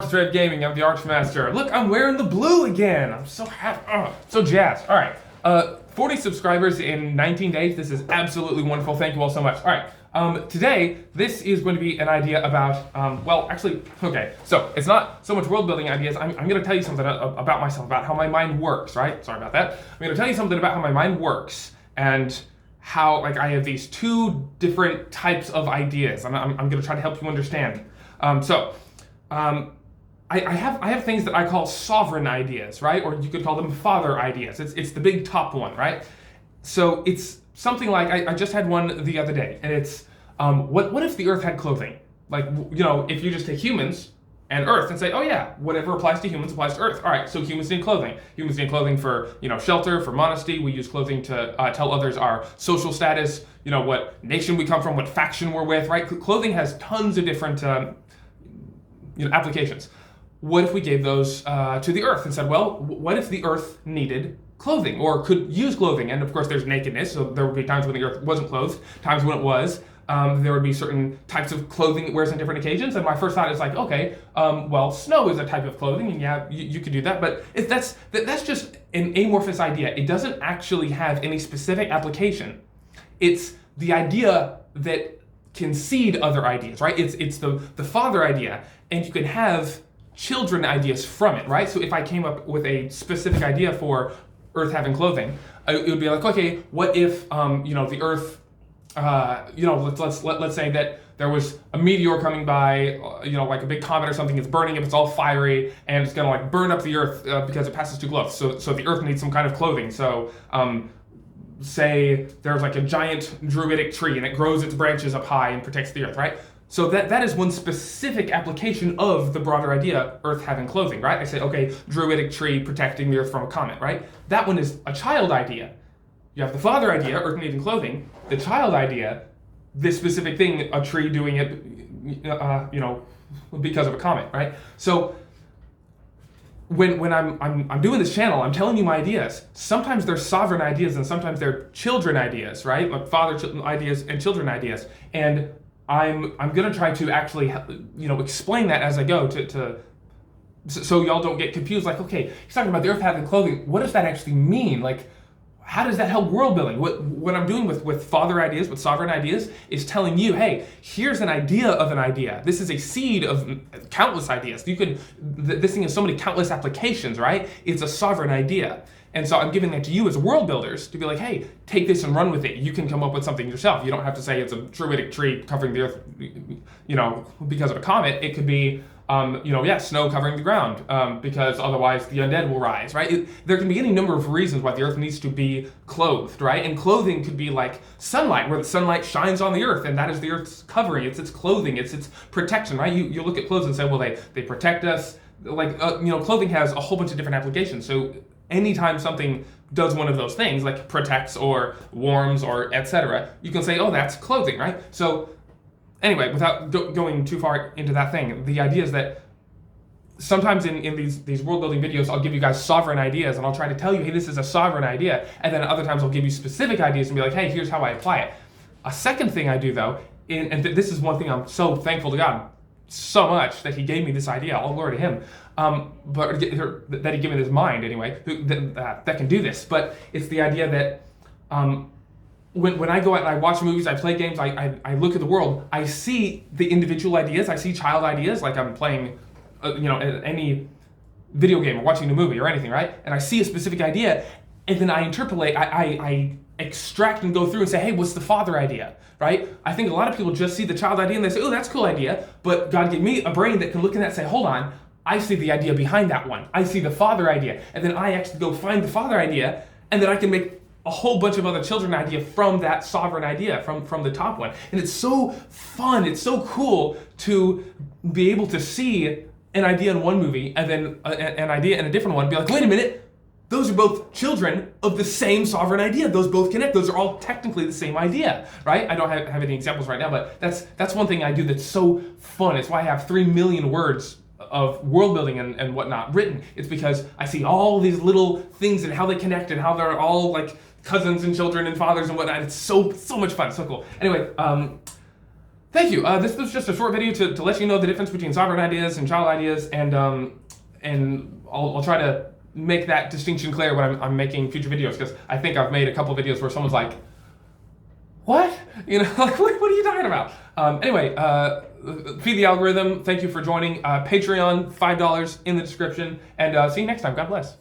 Marcus Red Gaming. I'm the Archmaster. Look, I'm wearing the blue again. I'm so happy. Oh, so jazzed. All right. 40 subscribers in 19 days. This is absolutely wonderful. Thank you all so much. All right. Today, this is going to be an idea about, okay. So it's not so much world building ideas. I'm going to tell you something about myself, about how my mind works, right? Sorry about that. I'm going to tell you something about how my mind works and how, I have these two different types of ideas. I'm going to try to help you understand. I have things that I call sovereign ideas, right? Or you could call them father ideas. It's the big top one, right? So it's something like, I just had one the other day, and it's, what if the earth had clothing? If you just take humans and earth and say, oh yeah, whatever applies to humans applies to earth. All right, so humans need clothing. Humans need clothing for, shelter, for modesty. We use clothing to tell others our social status, what nation we come from, what faction we're with, right? Clothing has tons of different applications. What if we gave those to the earth and said, well, what if the earth needed clothing or could use clothing? And of course there's nakedness, so there would be times when the earth wasn't clothed, times when it was. There would be certain types of clothing it wears on different occasions, and my first thought is snow is a type of clothing, and yeah, you could do that, but that's just an amorphous idea. It doesn't actually have any specific application. It's the idea that can seed other ideas, right? It's the father idea, and you can have children ideas from it, right? So if I came up with a specific idea for Earth having clothing, it would be like, okay, what if the Earth, let's say that there was a meteor coming by, like a big comet or something, it's burning up, it's all fiery, and it's gonna burn up the Earth because it passes too close. So the Earth needs some kind of clothing. So say there's a giant druidic tree and it grows its branches up high and protects the Earth, right? So that is one specific application of the broader idea, Earth having clothing, right? I say, okay, druidic tree protecting the Earth from a comet, right? That one is a child idea. You have the father idea, Earth needing clothing. The child idea, this specific thing, a tree doing it, because of a comet, right? So when I'm doing this channel, I'm telling you my ideas. Sometimes they're sovereign ideas and sometimes they're children ideas, right? Like father ideas and children ideas. And I'm gonna try to actually, explain that as I go so y'all don't get confused. Like, okay, he's talking about the Earth having clothing. What does that actually mean? Like, how does that help world building? What I'm doing with father ideas, with sovereign ideas, is telling you, hey, here's an idea of an idea. This is a seed of countless ideas. This thing has so many countless applications, right? It's a sovereign idea. And so I'm giving that to you as world builders to be like, hey, take this and run with it. You can come up with something yourself. You don't have to say it's a druidic tree covering the Earth, because of a comet. It could be, snow covering the ground, because otherwise the undead will rise, right? There can be any number of reasons why the Earth needs to be clothed, right? And clothing could be like sunlight, where the sunlight shines on the Earth, and that is the Earth's covering. It's its clothing. It's its protection, right? You look at clothes and say, well, they protect us. Clothing has a whole bunch of different applications. So anytime something does one of those things, like protects or warms or etc., you can say, oh, that's clothing, right? So anyway, without going too far into that thing, the idea is that sometimes in these world building videos, I'll give you guys sovereign ideas and I'll try to tell you, hey, this is a sovereign idea. And then other times I'll give you specific ideas and be like, hey, here's how I apply it. A second thing I do though, this is one thing I'm so thankful to God so much that he gave me this idea, all glory to him, but that he gave me this mind anyway, that can do this. But it's the idea that when I go out and I watch movies, I play games, I look at the world, I see the individual ideas, I see child ideas, like I'm playing, any video game or watching a movie or anything, right? And I see a specific idea, and then I interpolate, I extract and go through and say, hey, what's the father idea, right? I think a lot of people just see the child idea and they say, oh, that's a cool idea, but God gave me a brain that can look at that and say, hold on, I see the idea behind that one. I see the father idea, and then I actually go find the father idea, and then I can make a whole bunch of other children idea from that sovereign idea, from the top one. And it's so fun, it's so cool to be able to see an idea in one movie and then an idea in a different one and be like, wait a minute, those are both children of the same sovereign idea. Those both connect. Those are all technically the same idea, right? I don't have any examples right now, but that's one thing I do that's so fun. It's why I have 3 million words of world building and whatnot written. It's because I see all these little things and how they connect and how they're all like cousins and children and fathers and whatnot. It's so much fun, so cool. Anyway, Thank you. This was just a short video to let you know the difference between sovereign ideas and child ideas, and I'll try to make that distinction clear when I'm making future videos, because I think I've made a couple videos where someone's like, what? You know, like, what are you talking about? Anyway, feed the algorithm. Thank you for joining. Patreon, $5 in the description, and see you next time. God bless.